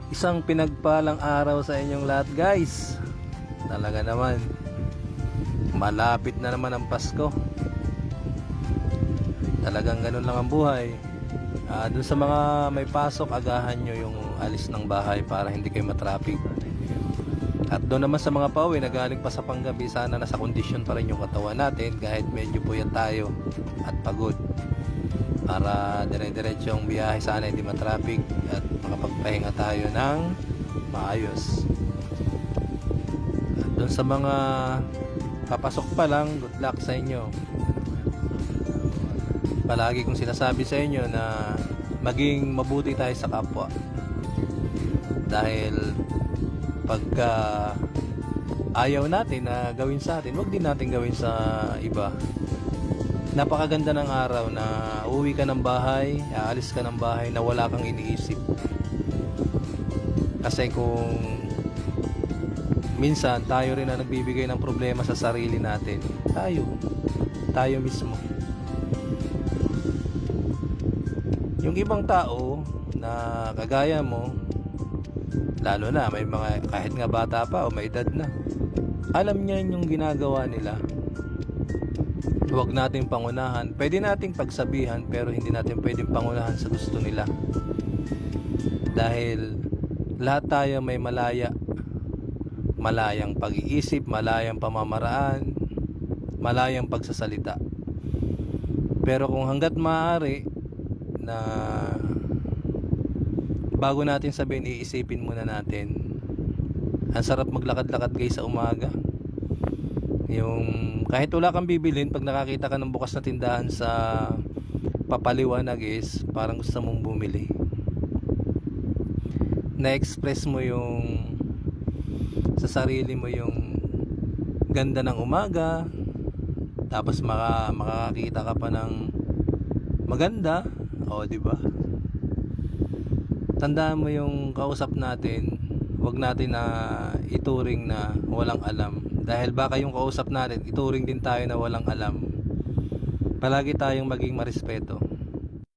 Isang pinagpalang araw sa inyong lahat, guys. Talaga naman, malapit na naman ang Pasko. Talagang ganun lang ang buhay. Doon sa mga may pasok, agahan nyo yung alis ng bahay para hindi kayo matraffic. At doon naman sa mga pauwi na galing pa sa panggabi, sana nasa kondisyon pa rin yung katawan natin kahit medyo puyat tayo at pagod, para dire-diretsong biyahe, sana hindi matraffic at makapagpahinga tayo ng maayos. At doon sa mga papasok pa lang, good luck sa inyo. Palagi kong sinasabi sa inyo na maging mabuti tayo sa kapwa, dahil pagka ayaw natin na gawin sa atin, wag din natin gawin sa iba. Napakaganda ng araw na uuwi ka ng bahay, aalis ka ng bahay na wala kang iniisip. Kasi kung minsan tayo rin na nagbibigay ng problema sa sarili natin, tayo mismo. Yung ibang tao na kagaya mo, lalo na may mga kahit nga bata pa o may edad na, alam niya yung ginagawa nila. Huwag natin pangunahan. Pwede nating pagsabihan, pero hindi natin pwedeng pangunahan sa gusto nila, dahil lahat tayo may malayang pag-iisip, malayang pamamaraan, malayang pagsasalita. Pero kung hanggat maaari na bago natin sabihin, iisipin muna natin. Ang sarap maglakad-lakad guys sa umaga. Yung kahit wala kang bibilhin, pag nakakita ka ng bukas na tindahan sa papaliwanag, is parang gusto mong bumili. Na-express mo yung sa sarili mo yung ganda ng umaga, tapos makakakita ka pa ng maganda. O, di ba? Tandaan mo yung kausap natin, wag natin na ituring na walang alam, dahil baka yung kausap natin ituring din tayo na walang alam. Palagi tayong maging marespeto.